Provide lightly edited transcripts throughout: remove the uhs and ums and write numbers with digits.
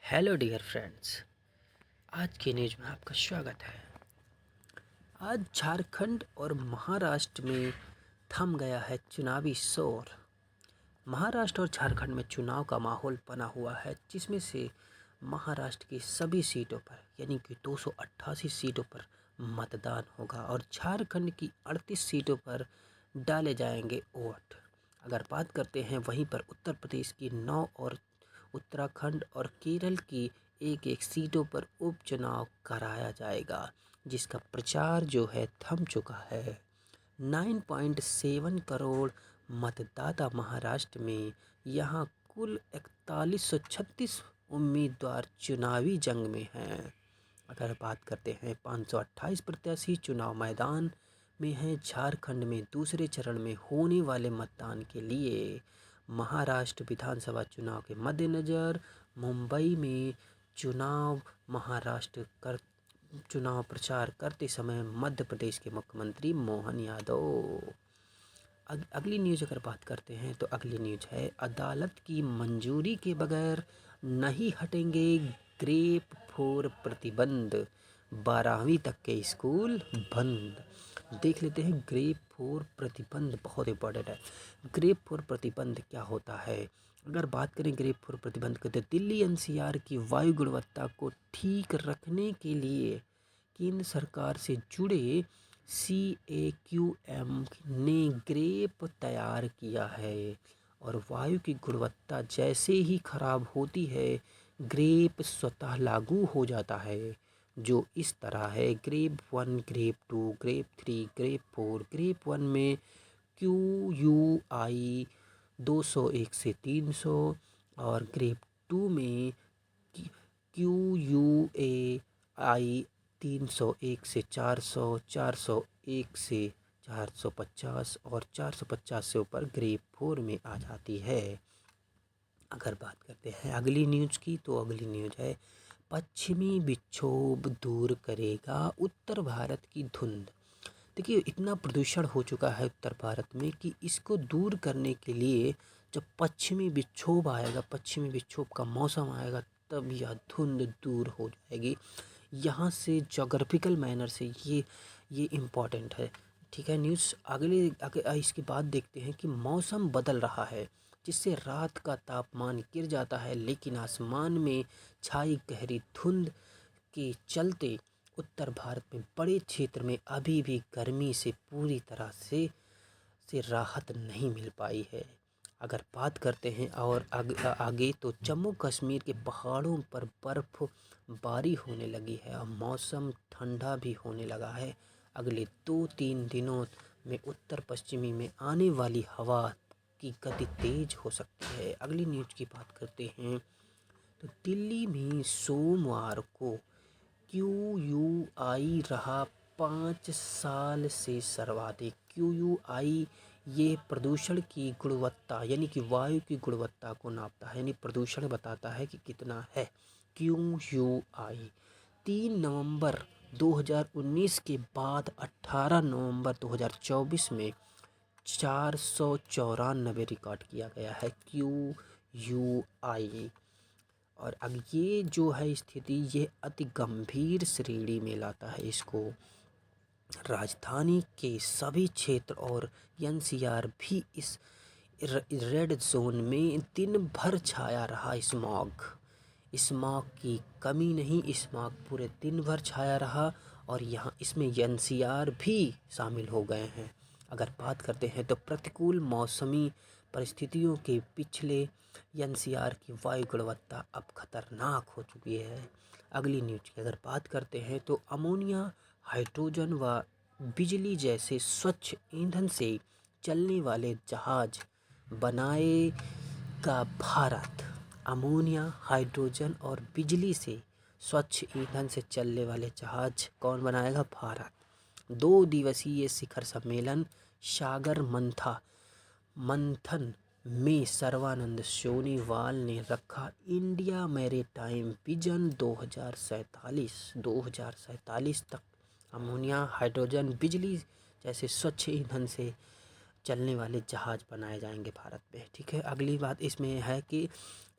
Hello dear friends. आज की news में आपका स्वागत है। आज झारखंड और महाराष्ट्र में थम गया है चुनावी शोर। महाराष्ट्र और झारखंड में चुनाव का माहौल बना हुआ है, जिसमें से महाराष्ट्र की सभी सीटों पर यानी कि 288 सीटों पर मतदान होगा और झारखंड की 38 सीटों पर डाले जाएंगे वोट। अगर बात करते हैं वहीं पर उत्तर प्रदेश की 9 और उत्तराखंड और केरल की एक एक सीटों पर उपचुनाव कराया जाएगा, जिसका प्रचार जो है थम चुका है। 9.7 करोड़ मतदाता महाराष्ट्र में, यहाँ कुल 4136 उम्मीदवार चुनावी जंग में हैं। अगर बात करते हैं 528 प्रत्याशी चुनाव मैदान में हैं। झारखंड में दूसरे चरण में होने वाले मतदान के लिए महाराष्ट्र विधानसभा चुनाव के मद्देनज़र मुंबई में चुनाव महाराष्ट्र कर चुनाव प्रचार करते समय मध्य प्रदेश के मुख्यमंत्री मोहन यादव। अगली न्यूज अगर बात करते हैं तो अगली न्यूज है, अदालत की मंजूरी के बगैर नहीं हटेंगे ग्रेप फोर प्रतिबंध, 12वीं तक के स्कूल बंद। देख लेते हैं ग्रेप फोर प्रतिबंध, बहुत इंपॉर्टेंट है। ग्रेप फोर प्रतिबंध क्या होता है? अगर बात करें ग्रेप फोर प्रतिबंध के, तो दिल्ली एनसीआर की वायु गुणवत्ता को ठीक रखने के लिए केंद्र सरकार से जुड़े CAQM ने ग्रेप तैयार किया है और वायु की गुणवत्ता जैसे ही खराब होती है ग्रेप स्वतः लागू हो जाता है, जो इस तरह है। ग्रेप 1, ग्रेप 2, ग्रेप 3, ग्रेप 4। ग्रेप 1 में QUI 201 से 300 और ग्रेप 2 में QUAI 301 से 400, 401 से 450 और 450 से ऊपर ग्रेप 4 में आ जाती है। अगर बात करते हैं अगली न्यूज की, तो अगली न्यूज है, पश्चिमी विक्षोभ दूर करेगा उत्तर भारत की धुंध। देखिए, इतना प्रदूषण हो चुका है उत्तर भारत में कि इसको दूर करने के लिए जब पश्चिमी विक्षोभ आएगा, पश्चिमी विक्षोभ का मौसम आएगा, तब यह धुंध दूर हो जाएगी। यहाँ से जोग्राफिकल मैनर से ये इम्पॉर्टेंट है। ठीक है, न्यूज़ आगे इसके बाद देखते हैं कि मौसम बदल रहा है, जिससे रात का तापमान गिर जाता है, लेकिन आसमान में छाई गहरी धुंध के चलते उत्तर भारत में बड़े क्षेत्र में अभी भी गर्मी से पूरी तरह से राहत नहीं मिल पाई है। अगर बात करते हैं और आगे तो जम्मू कश्मीर के पहाड़ों पर बर्फबारी होने लगी है और मौसम ठंडा भी होने लगा है। अगले 2-3 दिनों में उत्तर पश्चिमी में आने वाली हवा की गति तेज हो सकती है। अगली न्यूज की बात करते हैं तो दिल्ली में सोमवार को QUI रहा 5 साल से सर्वाधिक। QUI ये प्रदूषण की गुणवत्ता यानी कि वायु की गुणवत्ता को नापता है, यानी प्रदूषण बताता है कि कितना है। QUI 3 नवंबर 2019 के बाद 18 नवंबर 2024 में 494 रिकॉर्ड किया गया है QUI। और अब ये जो है स्थिति, ये अति गंभीर श्रेणी में लाता है इसको। राजधानी के सभी क्षेत्र और NCR भी इस रेड जोन में दिन भर छाया रहा स्मॉग की कमी नहीं, स्मॉग पूरे दिन भर छाया रहा और यहाँ इसमें NCR भी शामिल हो गए हैं। अगर बात करते हैं तो प्रतिकूल मौसमी परिस्थितियों के पिछले NCR की वायु गुणवत्ता अब खतरनाक हो चुकी है। अगली न्यूज की अगर बात करते हैं तो अमोनिया, हाइड्रोजन व बिजली जैसे स्वच्छ ईंधन से चलने वाले जहाज बनाएगा भारत। अमोनिया, हाइड्रोजन और बिजली से स्वच्छ ईंधन से चलने वाले जहाज कौन बनाएगा? भारत। 2 दिवसीय शिखर सम्मेलन सागर मंथन में सर्बानंद सोनोवाल ने रखा इंडिया मैरीटाइम विजन 2047 तक। अमोनिया, हाइड्रोजन, बिजली जैसे स्वच्छ ईंधन से चलने वाले जहाज़ बनाए जाएंगे भारत में। ठीक है, अगली बात इसमें है कि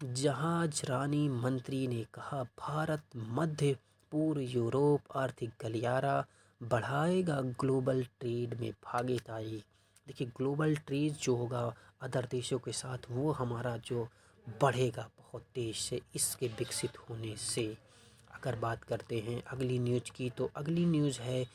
जहाज रानी मंत्री ने कहा भारत मध्य पूर्व यूरोप आर्थिक गलियारा बढ़ाएगा ग्लोबल ट्रेड में भागीदारी। देखिए, ग्लोबल ट्रेड जो होगा अदर देशों के साथ, वो हमारा जो बढ़ेगा बहुत तेज से इसके विकसित होने से। अगर बात करते हैं अगली न्यूज़ की, तो अगली न्यूज़ है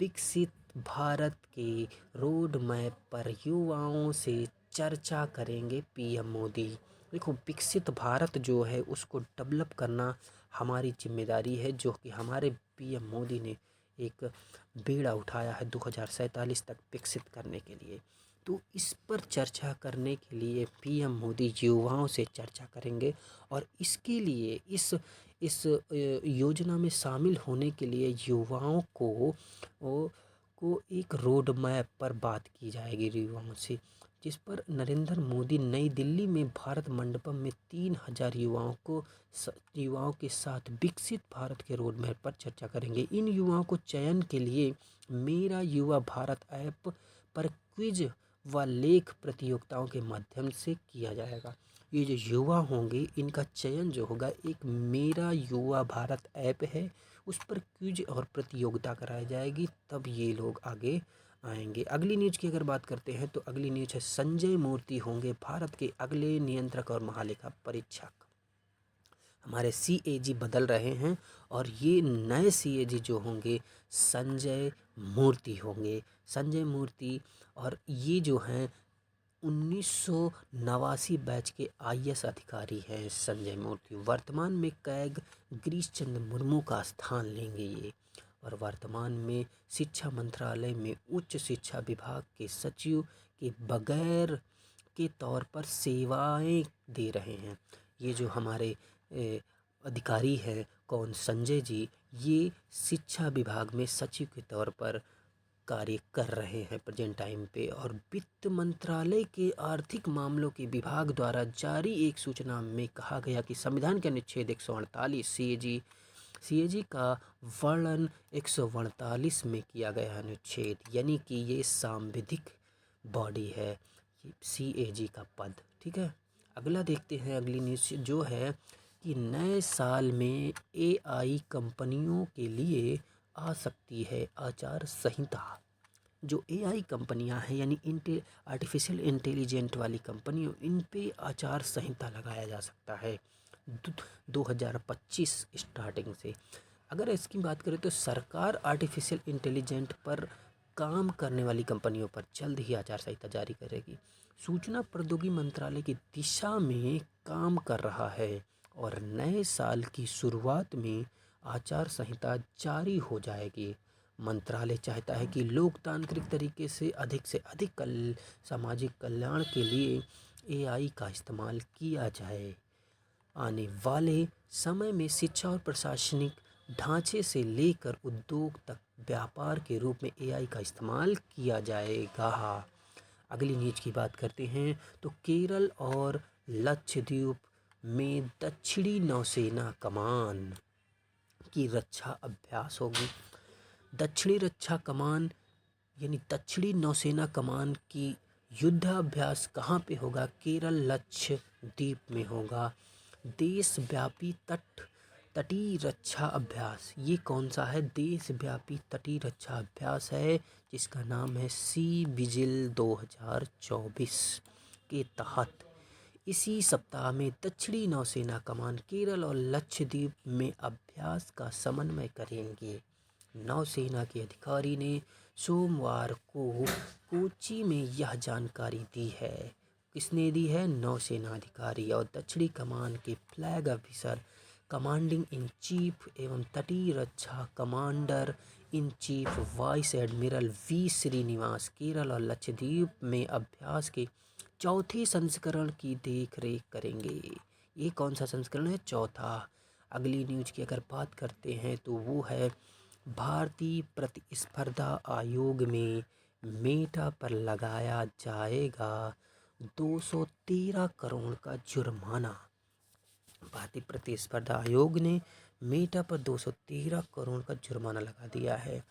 विकसित भारत के रोड मैप पर युवाओं से चर्चा करेंगे पीएम मोदी। देखो, विकसित भारत जो है उसको डेवलप करना हमारी जिम्मेदारी है, जो कि हमारे पीएम मोदी ने एक बीड़ा उठाया है 2047 तक विकसित करने के लिए। तो इस पर चर्चा करने के लिए पीएम मोदी युवाओं से चर्चा करेंगे, और इसके लिए इस योजना में शामिल होने के लिए युवाओं को एक रोड मैप पर बात की जाएगी युवाओं से, जिस पर नरेंद्र मोदी नई दिल्ली में भारत मंडपम में 3000 युवाओं के साथ विकसित भारत के रोड मैप पर चर्चा करेंगे। इन युवाओं को चयन के लिए मेरा युवा भारत ऐप पर क्विज व लेख प्रतियोगिताओं के माध्यम से किया जाएगा। ये जो युवा होंगे इनका चयन जो होगा एक मेरा युवा भारत ऐप है, उस पर क्विज और प्रतियोगिता कराई जाएगी, तब ये लोग आगे आएंगे। अगली न्यूज़ की अगर बात करते हैं तो अगली न्यूज़ है संजय मूर्ति होंगे भारत के अगले नियंत्रक और महालेखा परीक्षक। हमारे सीएजी बदल रहे हैं और ये नए सीएजी जो होंगे संजय मूर्ति होंगे। संजय मूर्ति, और ये जो हैं 1989 बैच के आईएएस अधिकारी हैं संजय मूर्ति। वर्तमान में कैग गिरीश चंद्र मुर्मू का स्थान लेंगे ये, और वर्तमान में शिक्षा मंत्रालय में उच्च शिक्षा विभाग के सचिव के बगैर के तौर पर सेवाएं दे रहे हैं। ये जो हमारे अधिकारी हैं कौन, संजय जी, ये शिक्षा विभाग में सचिव के तौर पर कार्य कर रहे हैं प्रेजेंट टाइम पे। और वित्त मंत्रालय के आर्थिक मामलों के विभाग द्वारा जारी एक सूचना में कहा गया कि संविधान के अनुच्छेद 148 सीएजी का वर्णन 148 में किया गया अनुच्छेद, यानी कि ये सांविधिक बॉडी है सीएजी का पद। ठीक है, अगला देखते हैं अगली न्यूज़ जो है कि नए साल में एआई कंपनियों के लिए आ सकती है आचार संहिता। जो एआई कंपनियां हैं यानी आर्टिफिशियल इंटेलिजेंट वाली कंपनियों, इन पे आचार संहिता लगाया जा सकता है 2025 स्टार्टिंग से। अगर इसकी बात करें तो सरकार आर्टिफिशियल इंटेलिजेंट पर काम करने वाली कंपनियों पर जल्द ही आचार संहिता जारी करेगी। सूचना प्रौद्योगिकी मंत्रालय की दिशा में काम कर रहा है और नए साल की शुरुआत में आचार संहिता जारी हो जाएगी। मंत्रालय चाहता है कि लोकतांत्रिक तरीके से अधिक सामाजिक कल्याण के लिए एआई का इस्तेमाल किया जाए। आने वाले समय में शिक्षा और प्रशासनिक ढांचे से लेकर उद्योग तक व्यापार के रूप में एआई का इस्तेमाल किया जाएगा। अगली न्यूज़ की बात करते हैं तो केरल और लक्षद्वीप में दक्षिणी नौसेना कमान की रक्षा अभ्यास होगी। दक्षिणी रक्षा कमान यानी दक्षिणी नौसेना कमान की युद्धाभ्यास कहाँ पे होगा? केरल लक्षद्वीप में होगा। देशव्यापी तटीय रक्षा अभ्यास, ये कौन सा है? देशव्यापी तटीय रक्षा अभ्यास है जिसका नाम है सी विजिल 2024 के तहत इसी सप्ताह में दक्षिणी नौसेना कमान केरल और लक्षद्वीप में अभ्यास का समन्वय करेंगे। नौसेना के अधिकारी ने सोमवार को कोच्चि में यह जानकारी दी है। किसने दी है? नौसेना अधिकारी और दक्षिणी कमान के flag officer commanding in chief एवं तटीय रक्षा commander in chief vice admiral V Srinivas Kerala और लक्षद्वीप में अभ्यास के चौथे संस्करण की देखरेख करेंगे। ये कौन सा संस्करण है? चौथा। अगली न्यूज़ की अगर बात करते हैं तो वो है भारतीय प्रतिस्पर्धा आयोग में मेटा पर लगाया जाएगा 213 करोड़ का जुर्माना। भारतीय प्रतिस्पर्धा आयोग ने मेटा पर 213 करोड़ का जुर्माना लगा दिया है।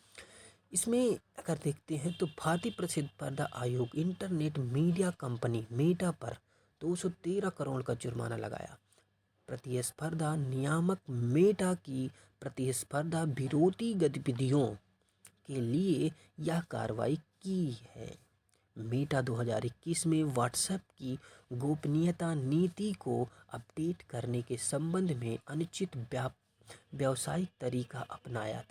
इसमें अगर देखते हैं तो भारतीय प्रतिस्पर्धा आयोग इंटरनेट मीडिया कंपनी मेटा पर 213 करोड़ का जुर्माना लगाया। प्रतिस्पर्धा नियामक मेटा की प्रतिस्पर्धा विरोधी गतिविधियों के लिए यह कार्रवाई की है। मेटा 2021 में व्हाट्सएप की गोपनीयता नीति को अपडेट करने के संबंध में व्यावसायिक तरीका अपनाया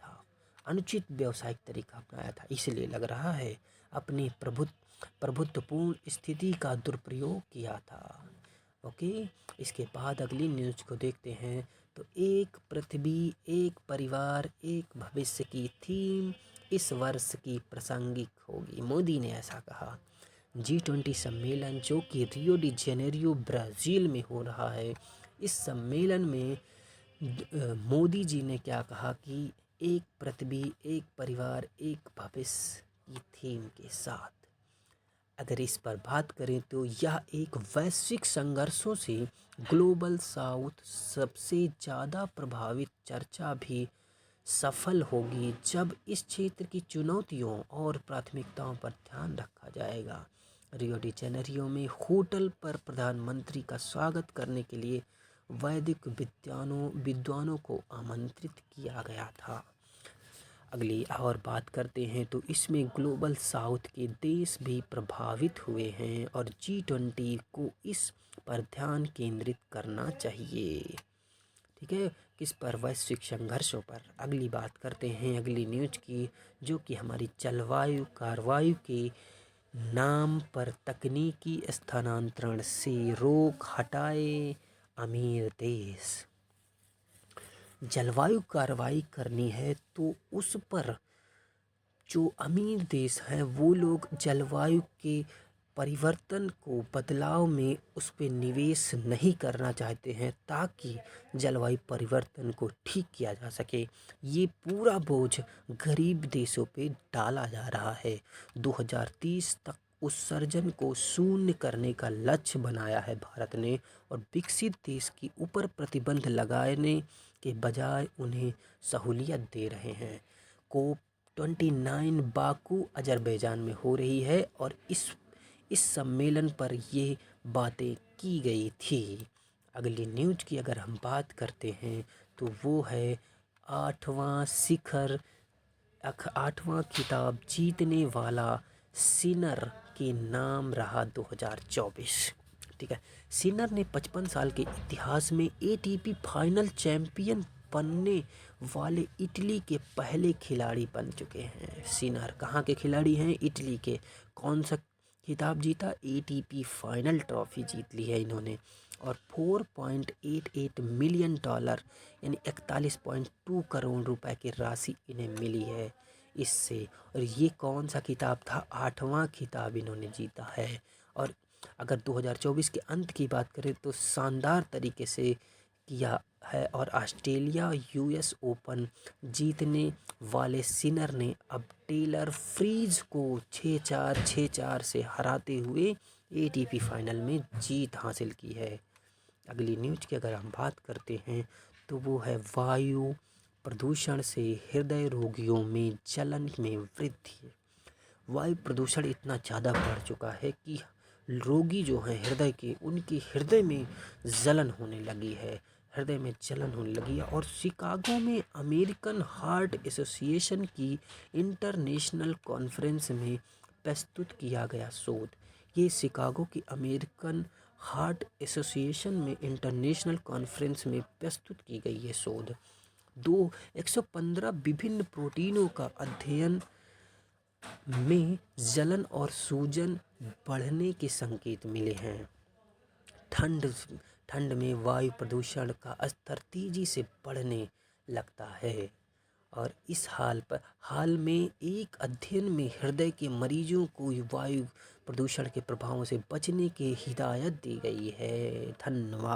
था। इसलिए लग रहा है अपनी प्रभुत्वपूर्ण स्थिति का दुरुपयोग किया था। ओके, इसके बाद अगली न्यूज को देखते हैं। तो एक पृथ्वी, एक परिवार, एक भविष्य की थीम इस वर्ष की प्रासंगिक होगी, मोदी ने ऐसा कहा। G20 सम्मेलन जो कि रियो डी जेनेरियो ब्राज़ील में हो रहा है, इस सम्मेलन में मोदी जी ने क्या कहा कि एक पृथ्वी, एक परिवार, एक भविष्य की थीम के साथ अगर इस पर बात करें तो यह एक वैश्विक संघर्षों से ग्लोबल साउथ सबसे ज़्यादा प्रभावित चर्चा भी सफल होगी जब इस क्षेत्र की चुनौतियों और प्राथमिकताओं पर ध्यान रखा जाएगा। रियो डी जेनेरियो में होटल पर प्रधानमंत्री का स्वागत करने के लिए वैदिक विद्वानों को आमंत्रित किया गया था। अगली और बात करते हैं तो इसमें ग्लोबल साउथ के देश भी प्रभावित हुए हैं और G20 को इस पर ध्यान केंद्रित करना चाहिए। ठीक है, किस पर? वैश्विक संघर्षों पर। अगली बात करते हैं अगली न्यूज की, जो कि हमारी जलवायु कार्रवाई के नाम पर तकनीकी स्थानांतरण से रोक हटाए अमीर देश। जलवायु कार्रवाई करनी है तो उस पर जो अमीर देश हैं वो लोग जलवायु के परिवर्तन को बदलाव में उस पर निवेश नहीं करना चाहते हैं ताकि जलवायु परिवर्तन को ठीक किया जा सके। ये पूरा बोझ गरीब देशों पे डाला जा रहा है। 2030 तक उत्सर्जन को शून्य करने का लक्ष्य बनाया है भारत ने और विकसित देश के ऊपर प्रतिबंध लगाने के बजाय उन्हें सहूलियत दे रहे हैं। COP29 बाकू अजरबैजान में हो रही है और इस सम्मेलन पर ये बातें की गई थी। अगली न्यूज की अगर हम बात करते हैं तो वो है आठवां खिताब जीतने वाला सिनर के नाम रहा 2024। ठीक है, सिनर ने 55 साल के इतिहास में ATP फाइनल चैंपियन बनने वाले इटली के पहले खिलाड़ी बन चुके हैं। सिनर कहाँ के खिलाड़ी हैं? इटली के। कौन सा खिताब जीता? ATP फाइनल ट्रॉफी जीत ली है इन्होंने और $4.88 मिलियन यानी 41.2 करोड़ रुपए की राशि इन्हें मिली है इससे। और ये कौन सा खिताब था? 8वां खिताब इन्होंने जीता है। और अगर 2024 के अंत की बात करें तो शानदार तरीके से किया है और ऑस्ट्रेलिया US ओपन जीतने वाले सिनर ने अब टेलर फ्रीज को 6-4, 6-4 से हराते हुए ATP फाइनल में जीत हासिल की है। अगली न्यूज की अगर हम बात करते हैं तो वो है वायु प्रदूषण से हृदय रोगियों में जलन में वृद्धि। वायु प्रदूषण इतना ज़्यादा बढ़ चुका है कि रोगी जो हैं हृदय के, उनकी हृदय में जलन होने लगी है। और शिकागो में अमेरिकन हार्ट एसोसिएशन की इंटरनेशनल कॉन्फ्रेंस में प्रस्तुत किया गया शोध। ये शिकागो की अमेरिकन हार्ट एसोसिएशन में इंटरनेशनल कॉन्फ्रेंस में प्रस्तुत की गई ये शोध 115 विभिन्न प्रोटीनों का अध्ययन में जलन और सूजन बढ़ने के संकेत मिले हैं। ठंड में वायु प्रदूषण का स्तर तेजी से बढ़ने लगता है और इस हाल में एक अध्ययन में हृदय के मरीजों को वायु प्रदूषण के प्रभावों से बचने की हिदायत दी गई है। धन्यवाद।